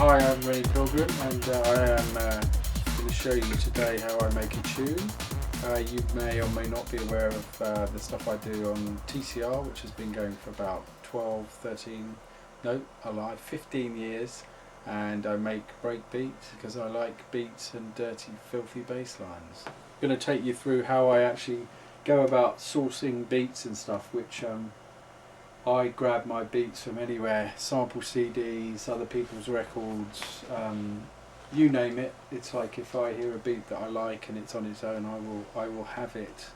Hi, I'm Rennie Pilgrem, and I am going to show you today how I make a tune. You may or may not be aware of the stuff I do on TCR, which has been going for about 15 years, and I make breakbeat because I like beats and dirty, filthy bass lines. I'm going to take you through how I actually go about sourcing beats and stuff, which I grab my beats from anywhere, sample CDs, other people's records, you name it. It's like if I hear a beat that I like and it's on its own, I will have it.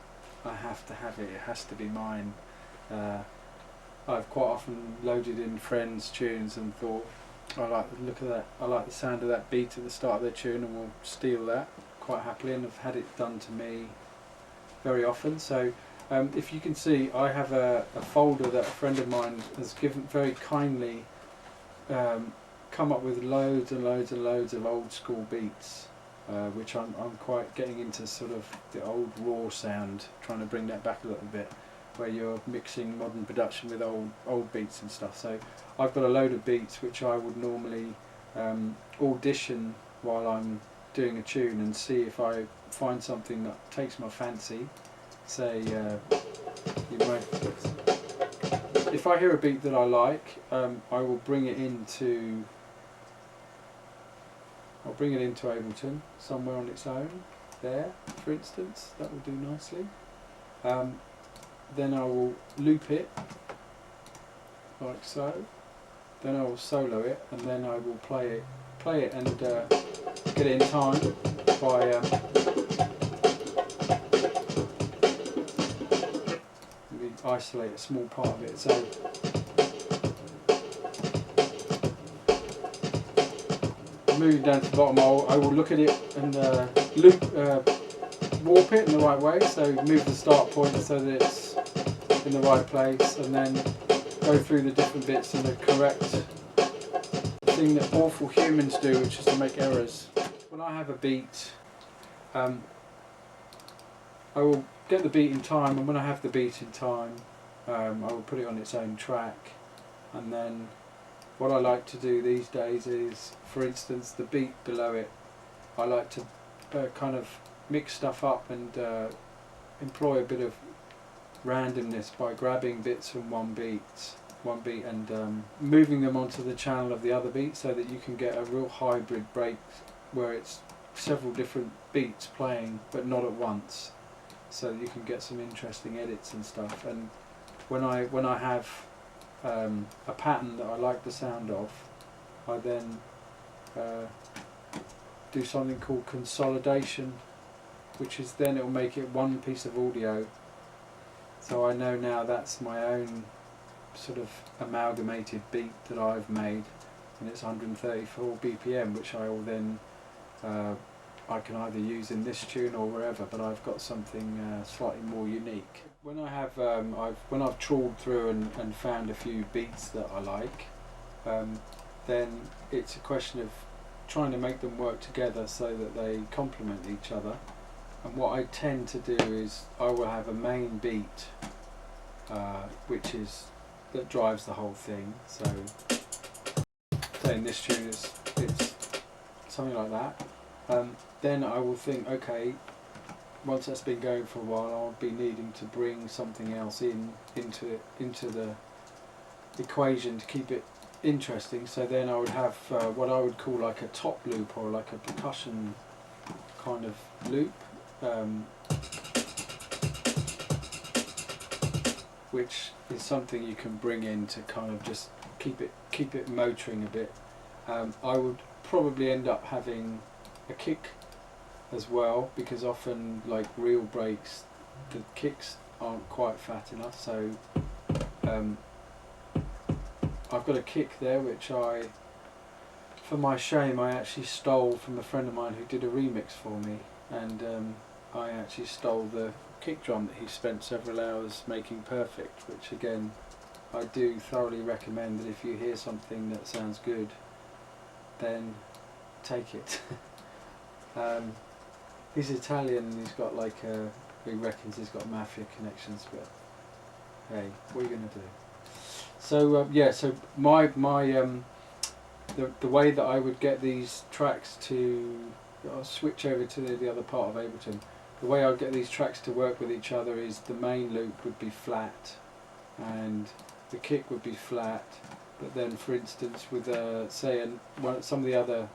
I have to have it. It has to be mine. I've quite often loaded in friends' tunes and thought, I like the look of that. I like the sound of that beat at the start of their tune, and will steal that quite happily. And I've had it done to me very often. So. If you can see, I have a folder that a friend of mine has given very kindly come up with loads and loads and loads of old school beats, which I'm quite getting into, sort of the old raw sound, trying to bring that back a little bit, where you're mixing modern production with old beats and stuff. So I've got a load of beats which I would normally audition while I'm doing a tune and see if I find something that takes my fancy. Say, if I hear a beat that I like, I will bring it into Ableton somewhere on its own. There, for instance, that will do nicely. Then I will loop it like so. Then I will solo it, and then I will play it, and get it in time by. Isolate a small part of it. So moving down to the bottom, I will look at it and warp it in the right way. So move the start point so that it's in the right place, and then go through the different bits in the correct thing that awful humans do, which is to make errors. When I have a beat, I will get the beat in time, and when I have the beat in time, I will put it on its own track. And then what I like to do these days is, for instance, the beat below it, I like to kind of mix stuff up and employ a bit of randomness by grabbing bits from one beat and moving them onto the channel of the other beat, so that you can get a real hybrid break where it's several different beats playing but not at once, so that you can get some interesting edits and stuff. And when I have a pattern that I like the sound of, I then do something called consolidation, which is then it will make it one piece of audio. So I know now that's my own sort of amalgamated beat that I've made, and it's 134 BPM, which I will then I can either use in this tune or wherever, but I've got something slightly more unique. When I have, when I've trawled through and found a few beats that I like, then it's a question of trying to make them work together so that they complement each other. And what I tend to do is I will have a main beat, that drives the whole thing. So, say in this tune it's something like that. Then I will think, okay, once that's been going for a while, I'll be needing to bring something else into the equation to keep it interesting. So then I would have what I would call like a top loop, or like a percussion kind of loop, which is something you can bring in to kind of just keep it motoring a bit. I would probably end up having a kick as well, because often, like real breaks, the kicks aren't quite fat enough. So I've got a kick there which for my shame, I actually stole from a friend of mine who did a remix for me, and I actually stole the kick drum that he spent several hours making perfect, which again I do thoroughly recommend that if you hear something that sounds good, then take it. He's Italian, and he's got like he reckons he's got mafia connections, but hey, what are you gonna do? So yeah, so my the way that I would get these tracks to, I'll switch over to the other part of Ableton. The way I'd get these tracks to work with each other is the main loop would be flat and the kick would be flat, but then for instance with say some of the other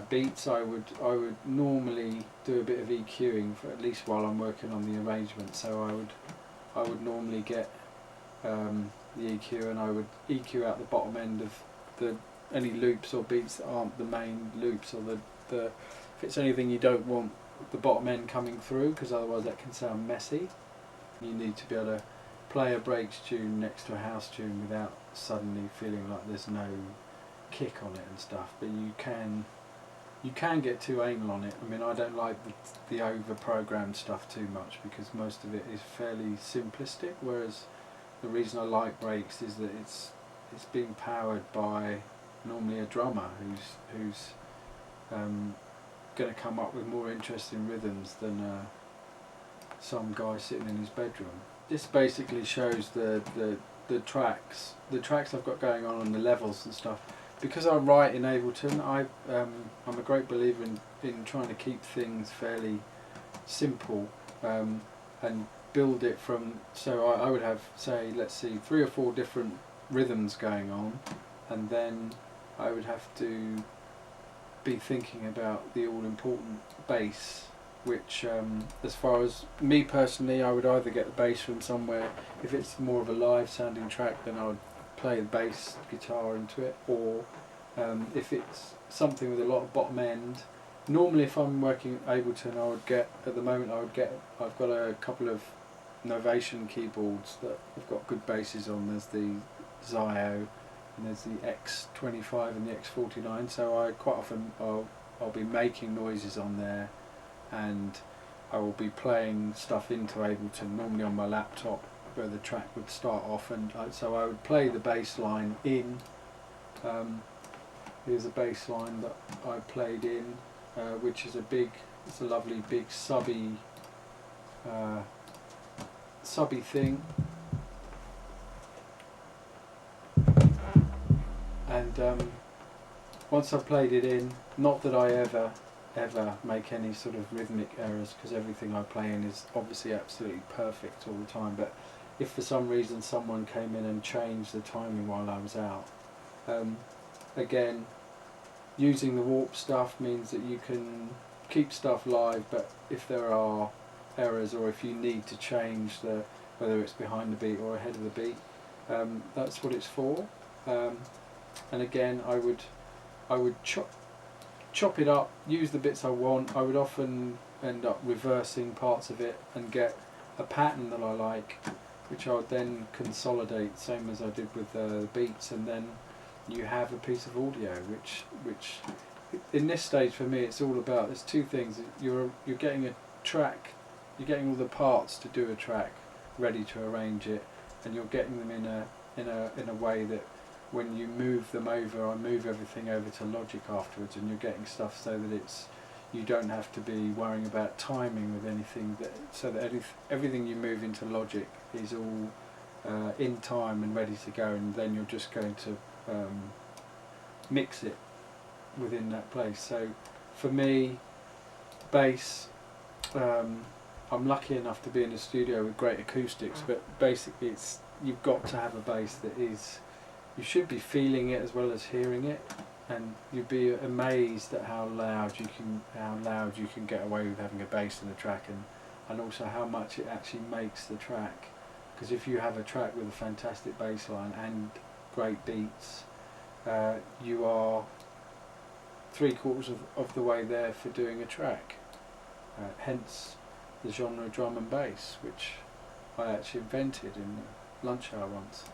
beats I would normally do a bit of EQing for at least while I'm working on the arrangement. So I would normally get the EQ, and I would EQ out the bottom end of any loops or beats that aren't the main loops, or the if it's anything you don't want the bottom end coming through, because otherwise that can sound messy. You need to be able to play a breaks tune next to a house tune without suddenly feeling like there's no kick on it and stuff, but you can get too anal on it. I mean, I don't like the over-programmed stuff too much, because most of it is fairly simplistic, whereas the reason I like breaks is that it's being powered by normally a drummer who's going to come up with more interesting rhythms than some guy sitting in his bedroom. This basically shows the tracks I've got going on and the levels and stuff. Because I write in Ableton, I'm a great believer in trying to keep things fairly simple and build it from, so I would have, say, let's see, 3 or 4 different rhythms going on, and then I would have to be thinking about the all-important bass, which as far as me personally, I would either get the bass from somewhere. If it's more of a live sounding track, then I would play the bass guitar into it, or if it's something with a lot of bottom end, normally if I'm working Ableton, I would get, at the moment I've got a couple of Novation keyboards that have got good basses on. There's the Zio and there's the X25 and the X49, so I quite often I'll be making noises on there, and I will be playing stuff into Ableton, normally on my laptop where the track would start off, and so I would play the bass line in. Here's a bass line that I played in, which is it's a lovely big subby thing, and once I've played it in, not that I ever make any sort of rhythmic errors, because everything I play in is obviously absolutely perfect all the time, but if for some reason someone came in and changed the timing while I was out, again, using the warp stuff means that you can keep stuff live, but if there are errors, or if you need to change whether it's behind the beat or ahead of the beat, that's what it's for. And again, I would chop it up, use the bits I want. I would often end up reversing parts of it and get a pattern that I like, which I would then consolidate, same as I did with the beats, and then you have a piece of audio, which in this stage for me it's all about, there's 2 things. You're getting a track, you're getting all the parts to do a track ready to arrange it, and you're getting them in a way that when you move them over, I move everything over to Logic afterwards, and you're getting stuff so that you don't have to be worrying about timing with anything, so that everything you move into Logic is all in time and ready to go, and then you're just going to mix it within that place. So for me, bass, I'm lucky enough to be in a studio with great acoustics, but basically you've got to have a bass that you should be feeling it as well as hearing it, and you'd be amazed at how loud you can get away with having a bass in the track, and also how much it actually makes the track. Because if you have a track with a fantastic bass line and great beats, you are 3/4 of the way there for doing a track. Hence the genre drum and bass, which I actually invented in lunch hour once.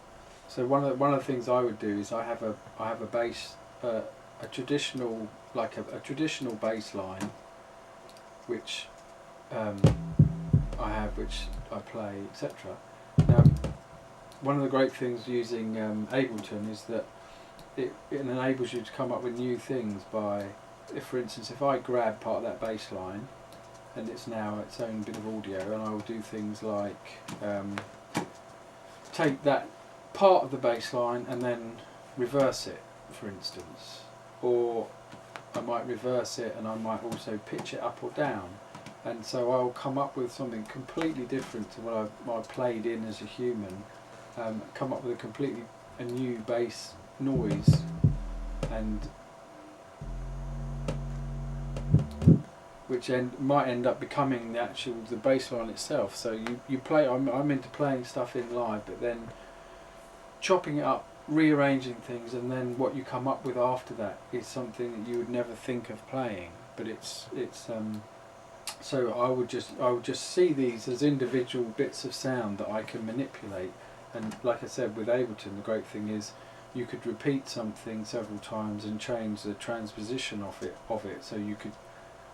So one of the things I would do is I have a bass, a traditional bass line, which which I play, etc. Now, one of the great things using Ableton is that it enables you to come up with new things by, for instance, if I grab part of that bass line and it's now its own bit of audio, and I will do things like take that part of the bass line and then reverse it, for instance, or I might reverse it and I might also pitch it up or down, and so I'll come up with something completely different to what I played in as a human, come up with a new bass noise, and which might end up becoming the bass line itself. So you play, I'm into playing stuff in live, but then chopping it up, rearranging things, and then what you come up with after that is something that you would never think of playing. But so I would just see these as individual bits of sound that I can manipulate. And like I said, with Ableton, the great thing is you could repeat something several times and change the transposition of it. So you could,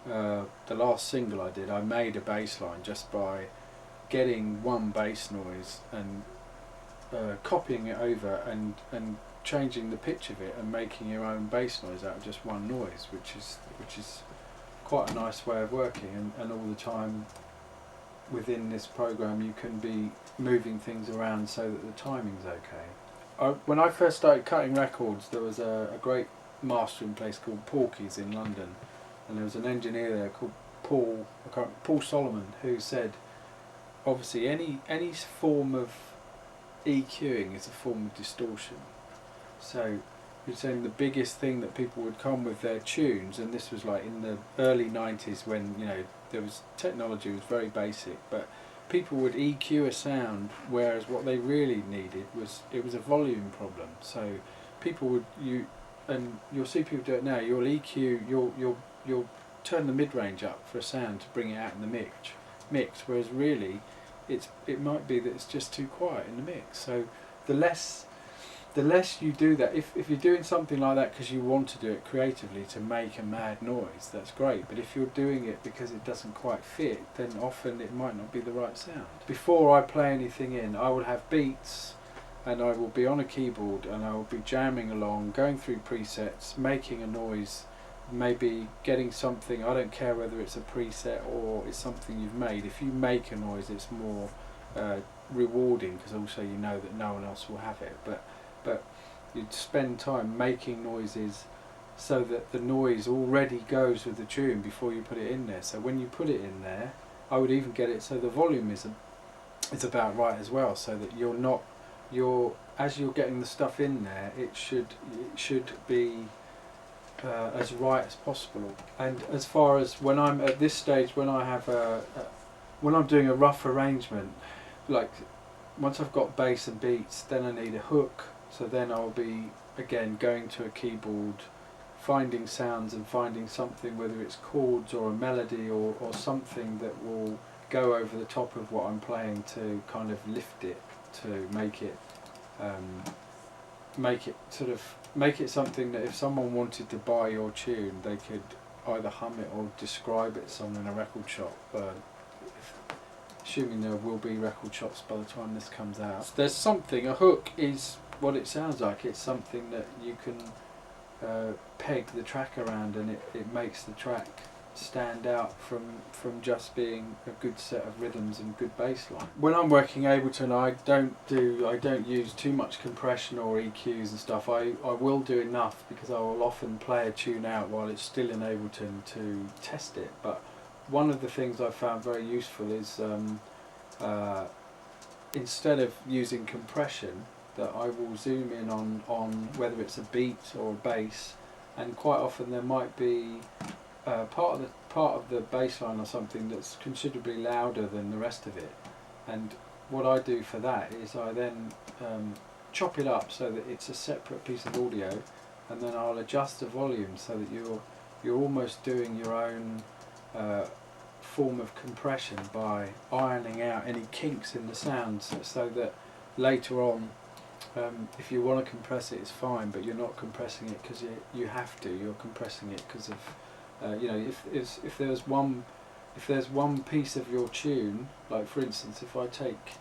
the last single I did, I made a bass line just by getting one bass noise and copying it over and changing the pitch of it and making your own bass noise out of just one noise, which is quite a nice way of working, and all the time within this program you can be moving things around so that the timing's okay. When I first started cutting records, there was a great mastering place called Porky's in London, and there was an engineer there called Paul Solomon, who said obviously any form of EQing is a form of distortion. So you're saying the biggest thing that people would come with their tunes, and this was like in the early 90s when technology was very basic, but people would EQ a sound, whereas what they really needed was a volume problem. So people and you'll see people do it now. You'll EQ, you'll turn the mid-range up for a sound to bring it out in the mix, whereas really it might be that it's just too quiet in the mix. So the less you do that, if you're doing something like that because you want to do it creatively to make a mad noise, that's great. But if you're doing it because it doesn't quite fit, then often it might not be the right sound. Before I play anything in, I will have beats, and I will be on a keyboard and I will be jamming along, going through presets, making a noise, maybe getting something. I don't care whether it's a preset or it's something you've made. If you make a noise, it's more rewarding, because also you know that no one else will have it. But you'd spend time making noises so that the noise already goes with the tune before you put it in there. So when you put it in there, I would even get it so the volume is about right as well, so that as you're getting the stuff in there, it should be as right as possible. And as far as when I'm at this stage, when I'm doing a rough arrangement, like once I've got bass and beats, then I need a hook. So then I'll be again going to a keyboard, finding sounds and finding something, whether it's chords or a melody or something that will go over the top of what I'm playing to kind of lift it, to make it something that if someone wanted to buy your tune, they could either hum it or describe it somewhere in a record shop. Assuming there will be record shops by the time this comes out. So there's something, a hook is what it sounds like. It's something that you can peg the track around, and it makes the track stand out from just being a good set of rhythms and good bass line. When I'm working Ableton, I don't use too much compression or EQs and stuff. I will do enough, because I will often play a tune out while it's still in Ableton to test it. But one of the things I found very useful is instead of using compression, that I will zoom in on whether it's a beat or a bass, and quite often there might be part of the bass line or something that's considerably louder than the rest of it. And what I do for that is I then chop it up so that it's a separate piece of audio, and then I'll adjust the volume so that you're almost doing your own form of compression by ironing out any kinks in the sound, so that later on, if you want to compress it, it's fine, but you're not compressing it because you have to. You're compressing it because of if there's one piece of your tune, like for instance, if I take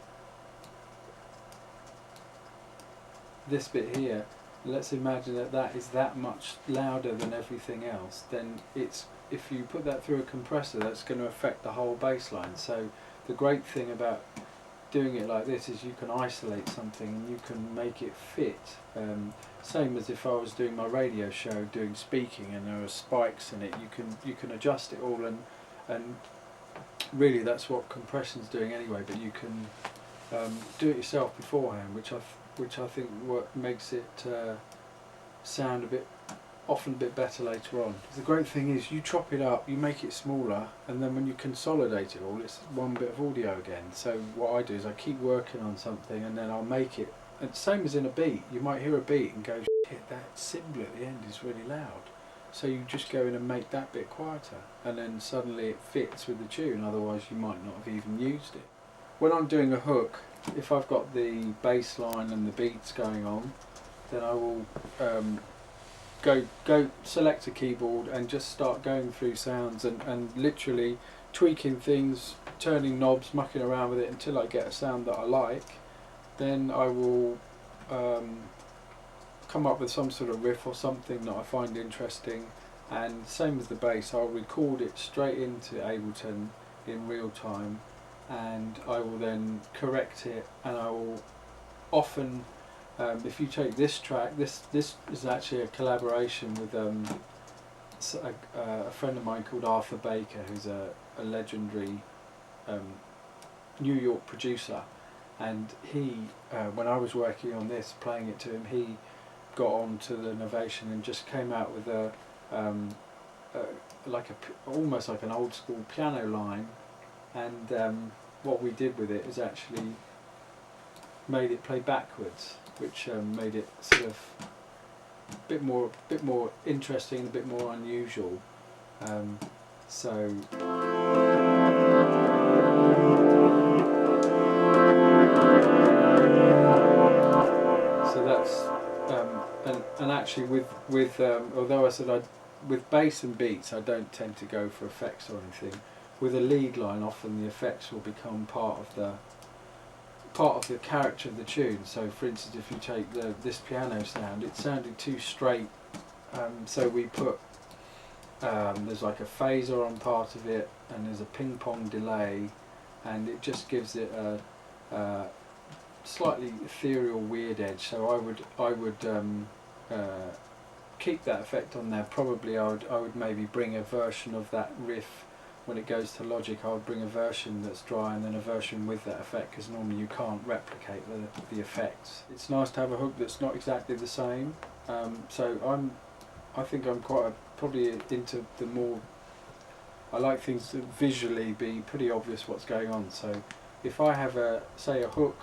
this bit here, let's imagine that is that much louder than everything else, then if you put that through a compressor, that's going to affect the whole bass line. So the great thing about doing it like this is you can isolate something and you can make it fit. Same as if I was doing my radio show, doing speaking, and there are spikes in it. You can adjust it all, and really that's what compression's doing anyway. But you can do it yourself beforehand, which I think what makes it sound often a bit better later on. The great thing is you chop it up, you make it smaller, and then when you consolidate it all, it's one bit of audio again. So what I do is I keep working on something, and then I'll make it. And same as in a beat, you might hear a beat and go, shit, that cymbal at the end is really loud. So you just go in and make that bit quieter, and then suddenly it fits with the tune, otherwise you might not have even used it. When I'm doing a hook, if I've got the bass line and the beats going on, then I will go select a keyboard and just start going through sounds and literally tweaking things, turning knobs, mucking around with it until I get a sound that I like. Then I will come up with some sort of riff or something that I find interesting, and same as the bass, I'll record it straight into Ableton in real time, and I will then correct it, and I will often, if you take this track, this is actually a collaboration with a friend of mine called Arthur Baker, who's a legendary New York producer, and he, when I was working on this, playing it to him, he got on to the Novation and just came out with almost like an old school piano line, and what we did with it is actually made it play backwards, which made it sort of a bit more interesting, a bit more unusual. So that's and actually with although I said with bass and beats I don't tend to go for effects or anything. With a lead line, often the effects will become part of the character of the tune. So for instance, if you take this piano sound, it sounded too straight, so we put there's like a phaser on part of it, and there's a ping pong delay, and it just gives it a slightly ethereal, weird edge. So I would keep that effect on there. Probably I would maybe bring a version of that riff. When it goes to Logic, I would bring a version that's dry and then a version with that effect, because normally you can't replicate the effects. It's nice to have a hook that's not exactly the same. So I think I'm probably into the more, I like things to visually be pretty obvious what's going on. So if I have say a hook,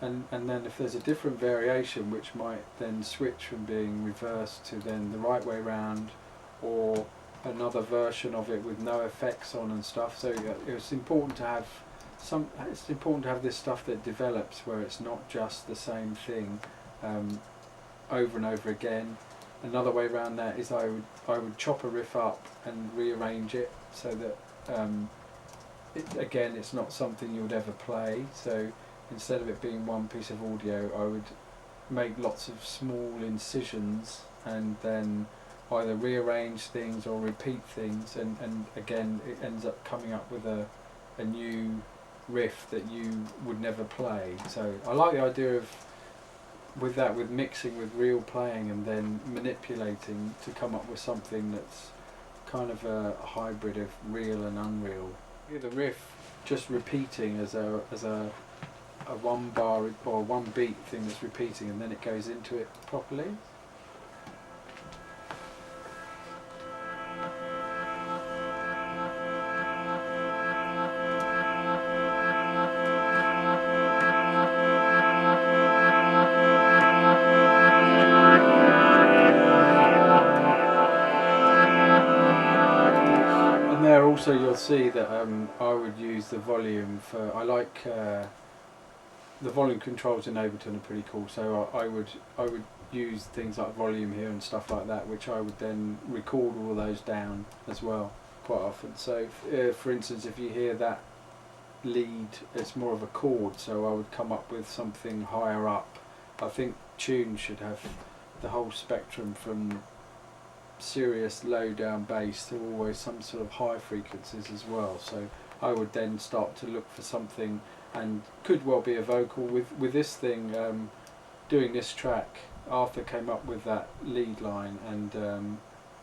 and then if there's a different variation which might then switch from being reversed to then the right way round, or another version of it with no effects on and stuff. So it's important to have this stuff that develops, where it's not just the same thing over and over again. Another way around that is I would chop a riff up and rearrange it so that again it's not something you would ever play. So instead of it being one piece of audio, I would make lots of small incisions and then either rearrange things or repeat things, and again it ends up coming up with a new riff that you would never play. So I like the idea of with mixing with real playing and then manipulating to come up with something that's kind of a hybrid of real and unreal. The riff just repeating as a one bar or one beat thing that's repeating, and then it goes into it properly. Also, you'll see that I would use the volume for. I like the volume controls in Ableton are pretty cool. So I would use things like volume here and stuff like that, which I would then record all those down as well quite often. So for instance, if you hear that lead, it's more of a chord. So I would come up with something higher up. I think tunes should have the whole spectrum from serious low down bass to always some sort of high frequencies as well. So I would then start to look for something and could well be a vocal. With this thing, doing this track, Arthur came up with that lead line, and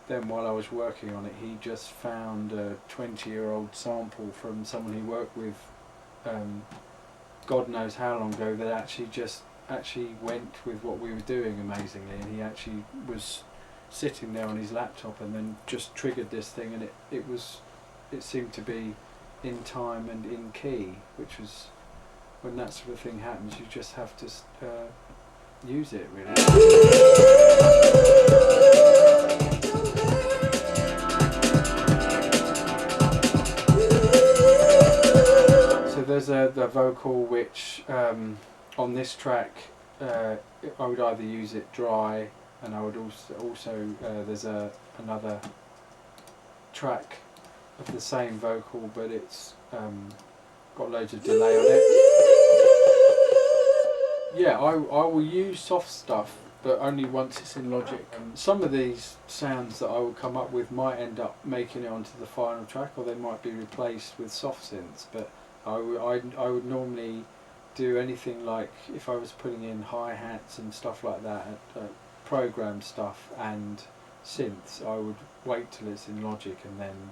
then while I was working on it, he just found a 20-year-old sample from someone he worked with God knows how long ago that actually went with what we were doing amazingly, and he actually was sitting there on his laptop and then just triggered this thing, and it seemed to be in time and in key, which was, when that sort of thing happens, you just have to use it really. So there's the vocal which on this track I would either use it dry, and I would also there's another track of the same vocal, but it's got loads of delay on it. Yeah, I will use soft stuff, but only once it's in Logic. Some of these sounds that I will come up with might end up making it onto the final track, or they might be replaced with soft synths, but I would normally do anything like, if I was putting in hi-hats and stuff like that, program stuff and synths, I would wait till it's in Logic and then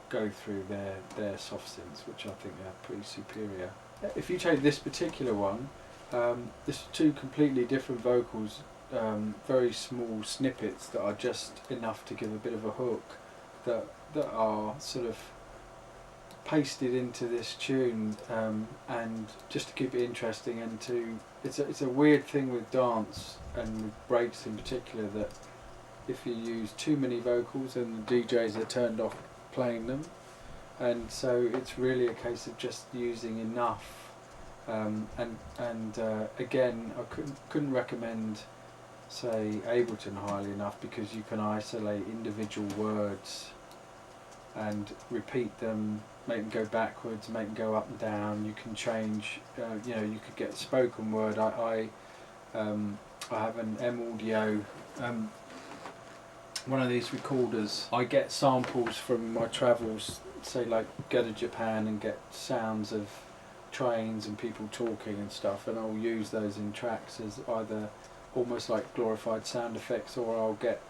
go through their soft synths, which I think are pretty superior. If you take this particular one, this is two completely different vocals, very small snippets that are just enough to give a bit of a hook, that are sort of pasted into this tune, and just to keep it interesting, and it's a weird thing with dance and with breaks in particular, that if you use too many vocals and the DJs are turned off playing them, and so it's really a case of just using enough. Again, I couldn't recommend, say, Ableton highly enough, because you can isolate individual words and repeat them, make them go backwards, make them go up and down. You can change, you know, you could get spoken word. I have an M-Audio, one of these recorders. I get samples from my travels, say like go to Japan and get sounds of trains and people talking and stuff, and I'll use those in tracks as either almost like glorified sound effects, or I'll get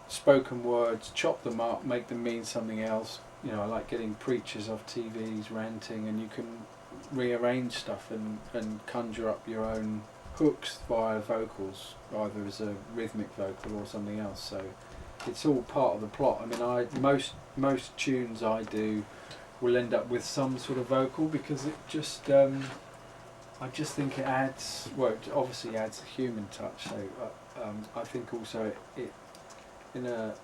spoken words, chop them up, make them mean something else. You know, I like getting preachers off TVs ranting, and you can rearrange stuff and conjure up your own hooks via vocals, either as a rhythmic vocal or something else. So it's all part of the plot. I mean, most tunes I do will end up with some sort of vocal, because it just I just think it adds, well, it obviously adds a human touch. So I think also it in a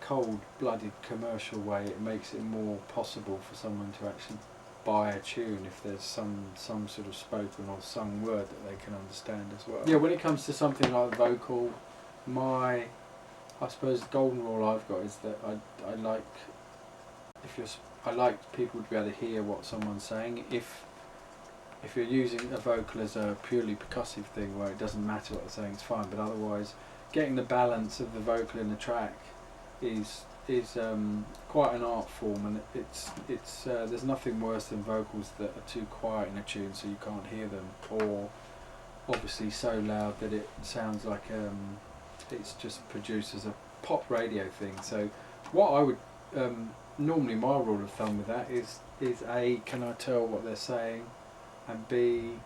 cold-blooded commercial way, it makes it more possible for someone to actually buy a tune if there's some sort of spoken or sung word that they can understand as well. Yeah, when it comes to something like vocal, I suppose the golden rule I've got is that I like people to be able to hear what someone's saying. If you're using a vocal as a purely percussive thing where it doesn't matter what they're saying, it's fine, but otherwise getting the balance of the vocal in the track is quite an art form, and it's there's nothing worse than vocals that are too quiet in a tune so you can't hear them, or obviously so loud that it sounds like it's just produced as a pop radio thing. So what I would normally, my rule of thumb with that is A, can I tell what they're saying, and B,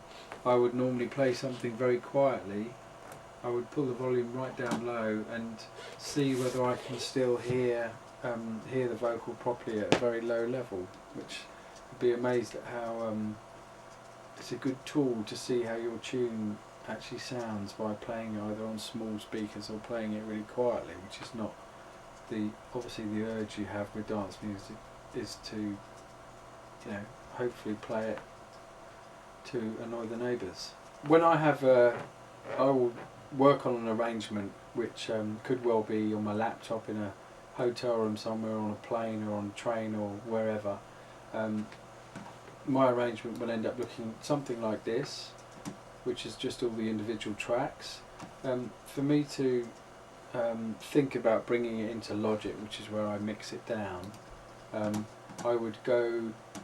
I would normally play something very quietly. I would pull the volume right down low and see whether I can still hear the vocal properly at a very low level, which would be amazed at how it's a good tool to see how your tune actually sounds by playing either on small speakers or playing it really quietly, which is not obviously the urge you have with dance music is to, you know, hopefully play it to annoy the neighbours. When I have I will work on an arrangement which could well be on my laptop in a hotel room somewhere, on a plane or on a train or wherever. My arrangement will end up looking something like this, which is just all the individual tracks. For me to think about bringing it into Logic, which is where I mix it down, I would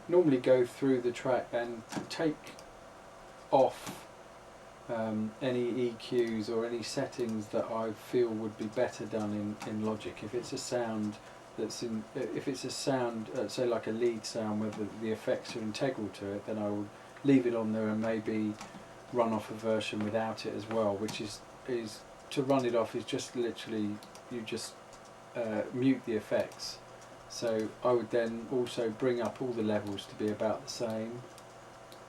normally go through the track and take off any EQs or any settings that I feel would be better done in Logic. If it's a sound say like a lead sound where the effects are integral to it, then I will leave it on there and maybe run off a version without it as well, which is to run it off is just literally you just mute the effects. So I would then also bring up all the levels to be about the same,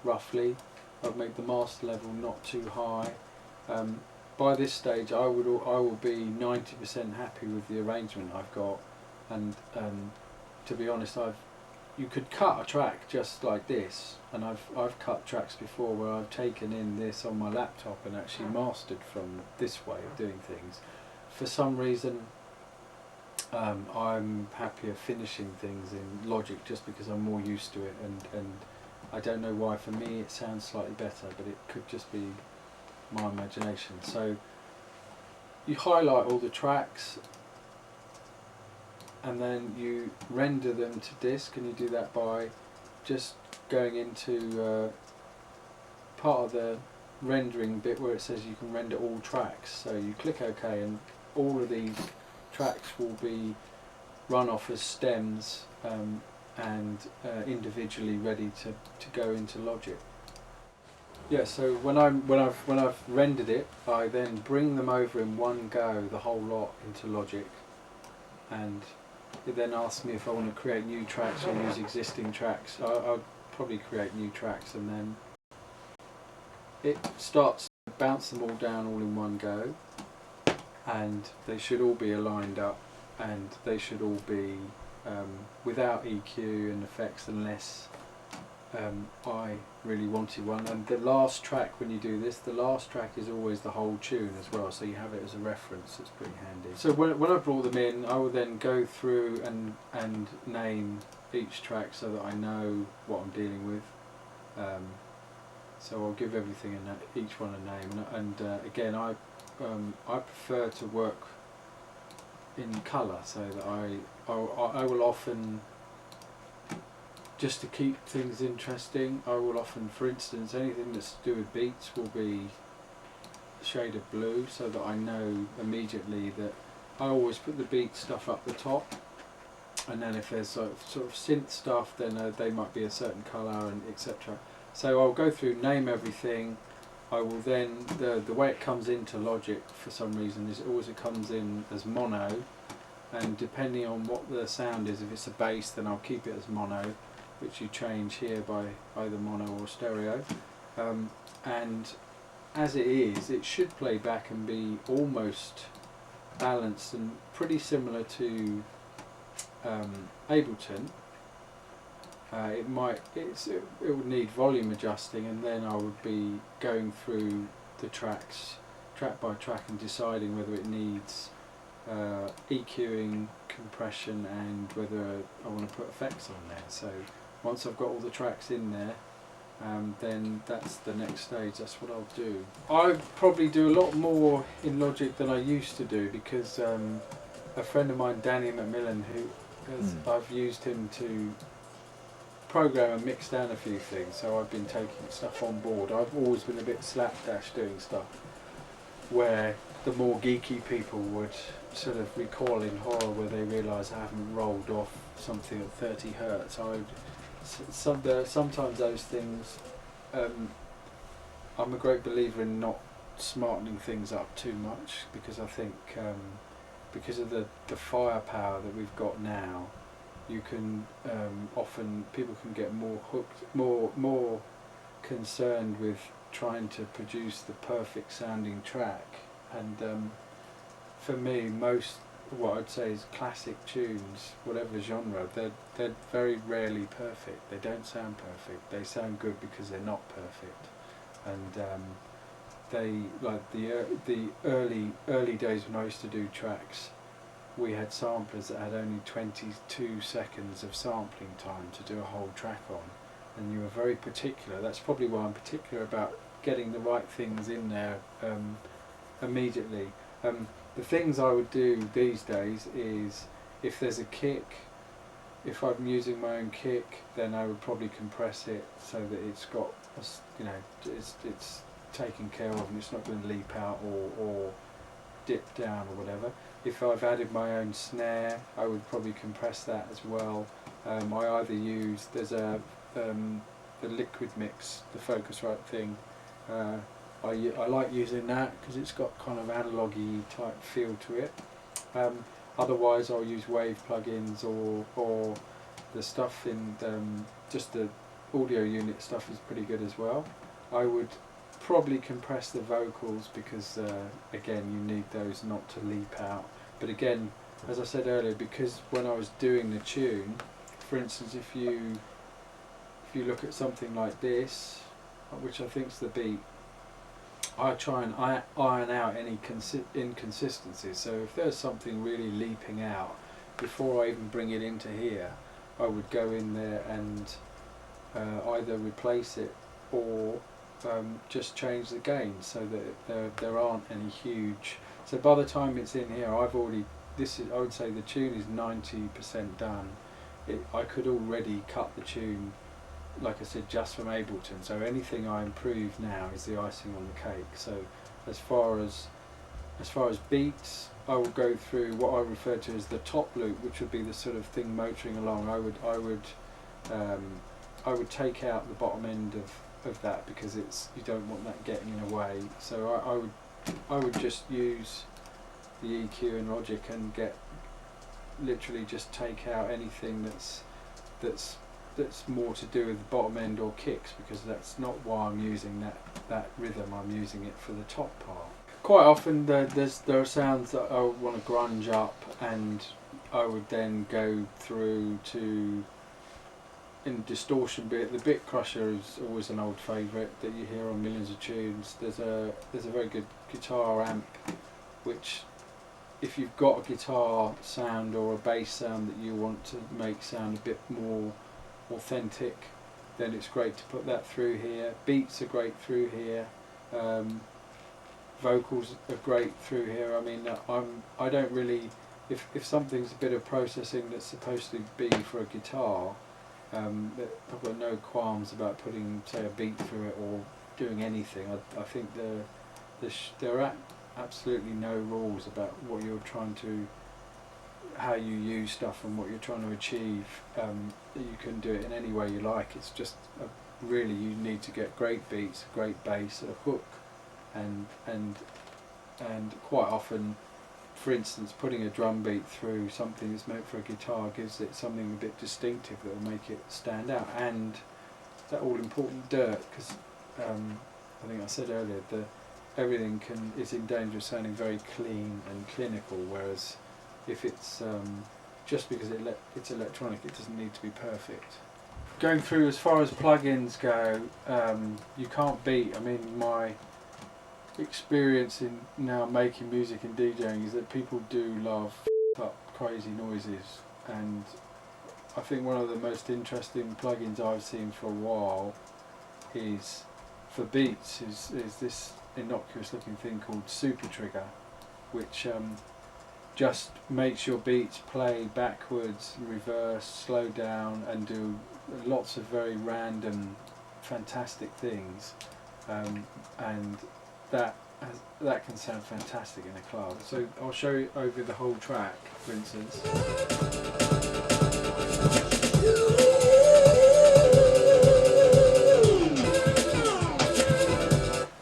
roughly. I'd make the master level not too high. By this stage I will be 90% happy with the arrangement I've got, and to be honest, you could cut a track just like this, and I've cut tracks before where I've taken in this on my laptop and actually mastered from this way of doing things. For some reason I'm happier finishing things in Logic just because I'm more used to it, and I don't know why. For me it sounds slightly better, but it could just be my imagination. So you highlight all the tracks and then you render them to disk, and you do that by just going into part of the rendering bit where it says you can render all tracks. So you click OK, and all of these tracks will be run off as stems and individually ready to go into Logic. Yeah, so when I've rendered it, I then bring them over in one go, the whole lot, into Logic, and it then asks me if I want to create new tracks or use existing tracks. I'll probably create new tracks, and then it starts to bounce them all down all in one go, and they should all be aligned up, and they should all be without EQ and effects, unless I really wanted one. And the last track, when you do this, the last track is always the whole tune as well, so you have it as a reference. It's pretty handy. So when I brought them in, I will then go through and name each track so that I know what I'm dealing with. So I'll give everything each one a name, and again I prefer to work in colour, so that I will often, just to keep things interesting, I will often, for instance, anything that's to do with beats will be a shade of blue, so that I know immediately that I always put the beat stuff up the top, and then if there's sort of synth stuff, then they might be a certain colour, and etc. So I'll go through, name everything. I will then, the way it comes into Logic for some reason is it comes in as mono, and depending on what the sound is, if it's a bass then I'll keep it as mono, which you change here by either mono or stereo, and as it is, it should play back and be almost balanced and pretty similar to Ableton. It would need volume adjusting, and then I would be going through the tracks track by track and deciding whether it needs EQing, compression, and whether I want to put effects on there. So once I've got all the tracks in there, then that's the next stage. That's what I'll do. I probably do a lot more in Logic than I used to do, because a friend of mine, Danny McMillan, I've used him to program and mix down a few things, so I've been taking stuff on board. I've always been a bit slapdash doing stuff where the more geeky people would sort of recoil in horror where they realise I haven't rolled off something at 30 hertz. Sometimes those things, I'm a great believer in not smartening things up too much, because I think because of the firepower that we've got now, you can often, people can get more hooked, more concerned with trying to produce the perfect sounding track, and for me, what I'd say is classic tunes, whatever genre, they're very rarely perfect. They don't sound perfect. They sound good because they're not perfect, and they, like the early days when I used to do tracks, we had samplers that had only 22 seconds of sampling time to do a whole track on, and you were very particular. That's probably why I'm particular about getting the right things in there immediately. The things I would do these days is, if there's a kick, if I'm using my own kick, then I would probably compress it so that it's got, you know, it's taken care of and it's not going to leap out or dip down or whatever. If I've added my own snare, I would probably compress that as well. I either use, there's the liquid mix, the Focusrite thing. I like using that because it's got kind of analogy type feel to it. Otherwise I'll use wave plugins or the stuff in just the audio unit stuff is pretty good as well. I would probably compress the vocals because again, you need those not to leap out. But again, as I said earlier, because when I was doing the tune, for instance, if you look at something like this, which I think is the beat, I try and iron out any inconsistencies. So if there's something really leaping out, before I even bring it into here, I would go in there and either replace it or just change the gain so that there aren't any huge. So by the time it's in here, I've already, I would say the tune is 90% done. I could already cut the tune, like I said, just from Ableton. So anything I improve now is the icing on the cake. So as far as beats, I will go through what I refer to as the top loop, which would be the sort of thing motoring along. I would take out the bottom end of that because you don't want that getting in the way. So I would just use the EQ and Logic and literally just take out anything that's more to do with the bottom end or kicks, because that's not why I'm using that rhythm. I'm using it for the top part. Quite often there are sounds that I want to grunge up, and I would then go through to in distortion bit. The Bit Crusher is always an old favourite that you hear on millions of tunes. There's a very good guitar amp, which if you've got a guitar sound or a bass sound that you want to make sound a bit more authentic, then it's great to put that through here. Beats are great through here. Vocals are great through here. I mean, I don't really, if something's a bit of processing that's supposed to be for a guitar, I've got no qualms about putting, say, a beat through it or doing anything. I think there are absolutely no rules about what you're trying to, how you use stuff and what you're trying to achieve. You can do it in any way you like. It's just really, you need to get great beats, a great bass, a hook, and quite often, for instance, putting a drum beat through something that's meant for a guitar gives it something a bit distinctive that will make it stand out. And that all important dirt, because I think I said earlier that everything is in danger of sounding very clean and clinical, whereas if it's just because it's electronic, it doesn't need to be perfect. Going through as far as plugins go, you can't beat. I mean, my experience in now making music and DJing is that people do love up crazy noises, and I think one of the most interesting plugins I've seen for a while is for beats is this innocuous looking thing called Super Trigger, which just makes your beats play backwards, reverse, slow down, and do lots of very random, fantastic things, and that can sound fantastic in a club. So I'll show you over the whole track, for instance.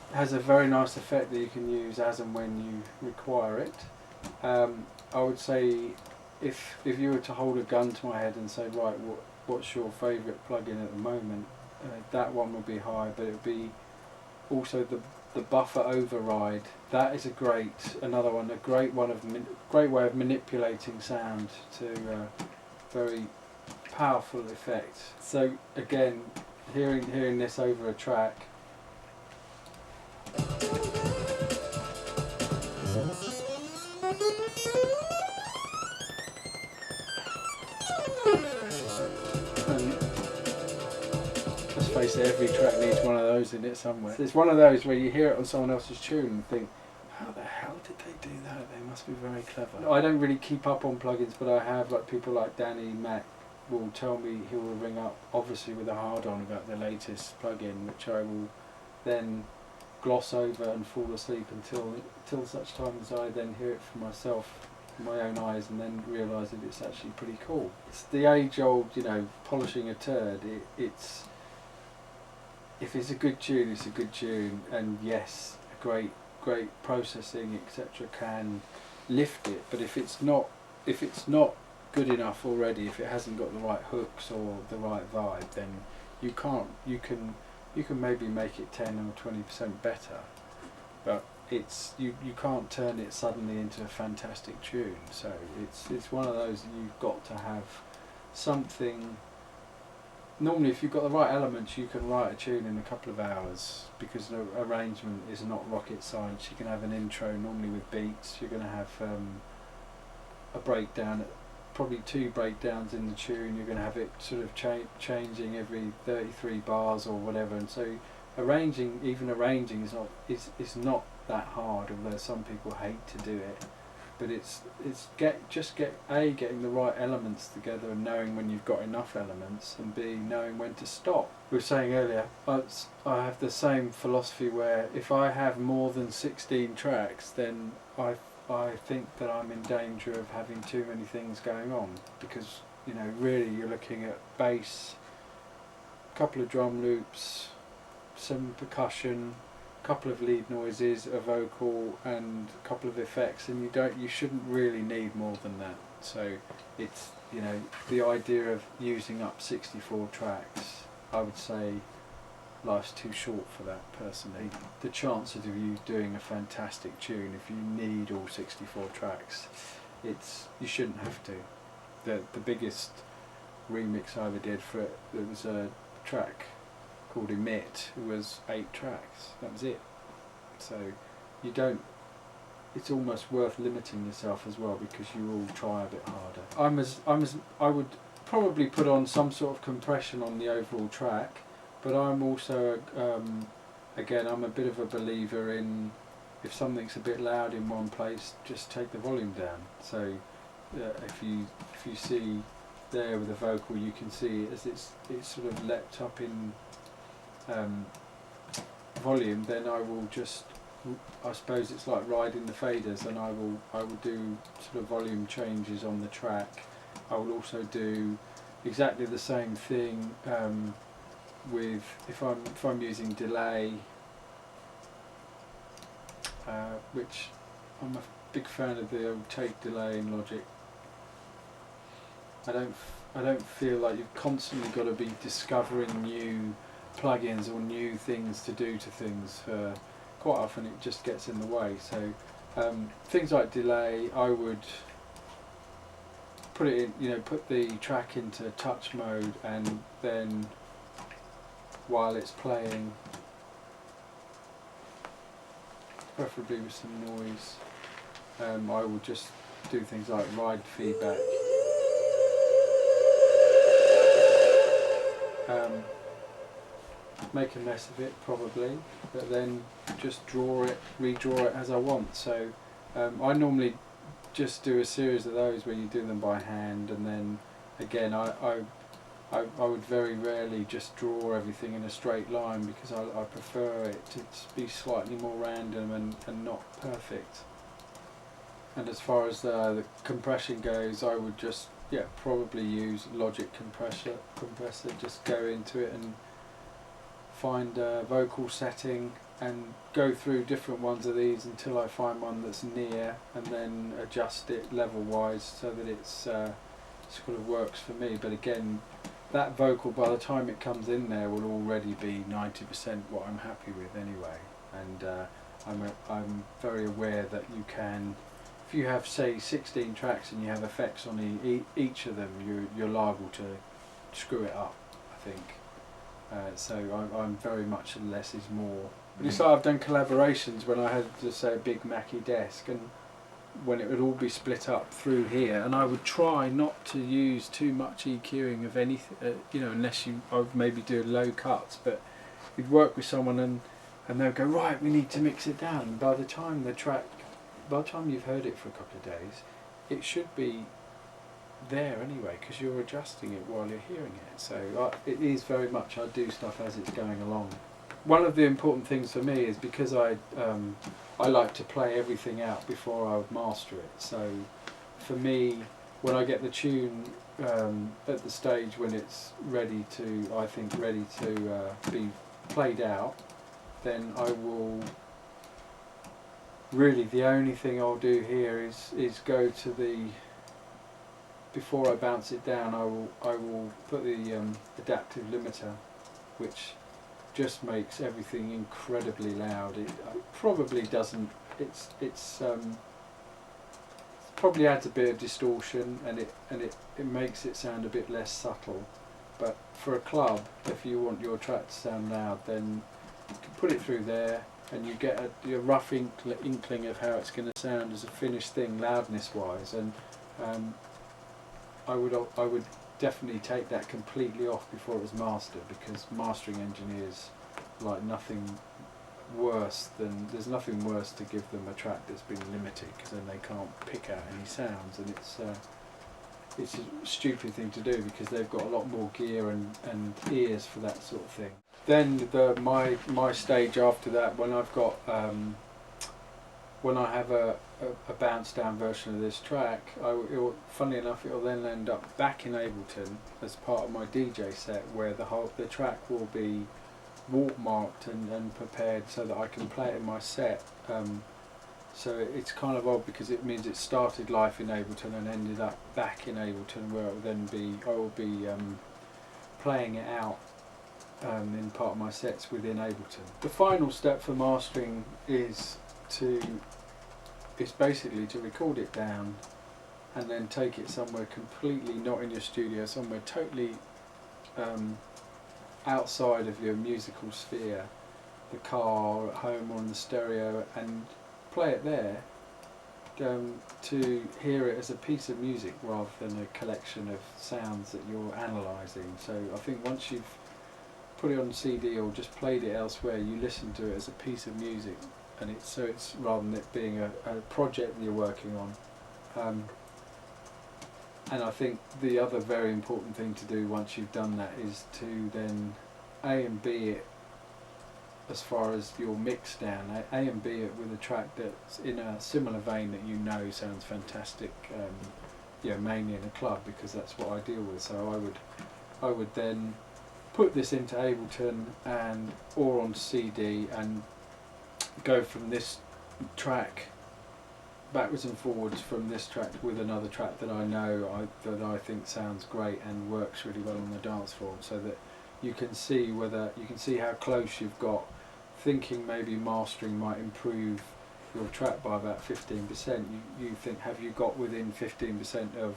It has a very nice effect that you can use as and when you require it. I would say if you were to hold a gun to my head and say, right, what's your favourite plugin at the moment, that one would be high, but it would be also the buffer override. That is another one, a great way of manipulating sound to very powerful effect. So again, hearing this over a track. Face it, every track needs one of those in it somewhere. It's one of those where you hear it on someone else's tune and think, how the hell did they do that? They must be very clever. I don't really keep up on plugins, but I have like people like Danny Mac will tell me, he will ring up obviously with a hard on about the latest plugin, which I will then gloss over and fall asleep until such time as I then hear it for myself in my own eyes, and then realise that it's actually pretty cool. It's the age-old, you know, polishing a turd. It's if it's a good tune, it's a good tune, and yes, a great processing, etc., can lift it. But if it's not good enough already, if it hasn't got the right hooks or the right vibe, then you can't. You can maybe make it 10 or 20% better, but you can't turn it suddenly into a fantastic tune. So it's one of those that you've got to have something. Normally, if you've got the right elements, you can write a tune in a couple of hours, because the arrangement is not rocket science. You can have an intro, normally with beats. You're going to have a breakdown, probably 2 breakdowns in the tune. You're going to have it sort of changing every 33 bars or whatever. And so arranging is not that hard, although some people hate to do it. But it's getting the right elements together, and knowing when you've got enough elements, and B, knowing when to stop. We were saying earlier, I have the same philosophy where if I have more than 16 tracks, then I think that I'm in danger of having too many things going on, because, you know, really you're looking at bass, a couple of drum loops, some percussion, couple of lead noises, a vocal, and a couple of effects, and you shouldn't really need more than that. So it's, you know, the idea of using up 64 tracks, I would say life's too short for that personally. The chances of you doing a fantastic tune, if you need all 64 tracks, you shouldn't have to. The biggest remix I ever did for it, there was a track called Emit. It was 8 tracks. That was it. So you don't. It's almost worth limiting yourself as well, because you will try a bit harder. I would probably put on some sort of compression on the overall track, but I'm also again, I'm a bit of a believer in, if something's a bit loud in one place, just take the volume down. So if you see there with the vocal, you can see as it's sort of leapt up in volume, then I will just, I suppose it's like riding the faders, and I will do sort of volume changes on the track. I will also do exactly the same thing with if I'm using delay, which I'm a big fan of the old tape delay in Logic. I don't feel like you've constantly got to be discovering new plugins or new things to do to things. Quite often it just gets in the way. So things like delay, I would put it in, put the track into touch mode, and then while it's playing, preferably with some noise, I will just do things like ride feedback. Make a mess of it probably, but then just redraw it as I want. So I normally just do a series of those where you do them by hand, and then again I would very rarely just draw everything in a straight line, because I prefer it to be slightly more random and not perfect. And as far as the compression goes, I would just probably use Logic compressor, just go into it and find a vocal setting and go through different ones of these until I find one that's near, and then adjust it level wise so that it's sort of works for me. But again, that vocal, by the time it comes in there, will already be 90% what I'm happy with anyway. And I'm very aware that you can, if you have say 16 tracks and you have effects on each of them, you're liable to screw it up, I think. So I'm very much less is more. But it's like I've done collaborations when I had just say a big Mackie desk, and when it would all be split up through here, and I would try not to use too much EQing of anything, unless I would maybe do low cuts, but you'd work with someone and they'll go, right, we need to mix it down. And by the time you've heard it for a couple of days, it should be there anyway, because you're adjusting it while you're hearing it. So it is very much, I do stuff as it's going along. One of the important things for me is because I like to play everything out before I would master it. So for me, when I get the tune at the stage when it's ready to, I think, ready to be played out, then I will, really the only thing I'll do here is go to the, before I bounce it down, I will put the adaptive limiter, which just makes everything incredibly loud. It probably doesn't, it's probably adds a bit of distortion, and it makes it sound a bit less subtle. But for a club, if you want your track to sound loud, then you can put it through there, and you get a rough inkling of how it's going to sound as a finished thing, loudness wise. And I would definitely take that completely off before it was mastered, because mastering engineers like nothing worse than, there's nothing worse to give them a track that's been limited, because then they can't pick out any sounds, and it's a stupid thing to do, because they've got a lot more gear and ears for that sort of thing. Then my stage after that, when I've got when I have a bounce down version of this track, funnily enough, it'll then end up back in Ableton as part of my DJ set, where the track will be watermarked and prepared so that I can play it in my set. So it's kind of odd, because it means it started life in Ableton and ended up back in Ableton, where it will then be, I will be playing it out in part of my sets within Ableton. The final step for mastering is basically to record it down and then take it somewhere completely not in your studio, somewhere totally outside of your musical sphere, the car, or at home, or on the stereo, and play it there to hear it as a piece of music rather than a collection of sounds that you're analysing. So I think once you've put it on CD or just played it elsewhere, you listen to it as a piece of music, and it's rather than it being a project that you're working on. And I think the other very important thing to do once you've done that is to then A and B it as far as your mix down, A and B it with a track that's in a similar vein that you know sounds fantastic, mainly in a club, because that's what I deal with. So I would then put this into Ableton or on CD and go from this track backwards and forwards from this track with another track that I know that I think sounds great and works really well on the dance floor, so that you can see how close you've got. Thinking maybe mastering might improve your track by about 15%, you think, have you got within 15% of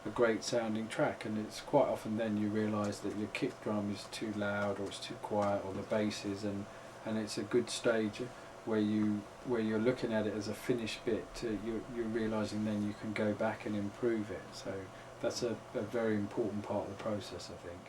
a great sounding track? And it's quite often then you realise that your kick drum is too loud, or it's too quiet, or the bass is, and it's a good stage where you're looking at it as a finished bit, you're realising then you can go back and improve it. So that's a very important part of the process, I think.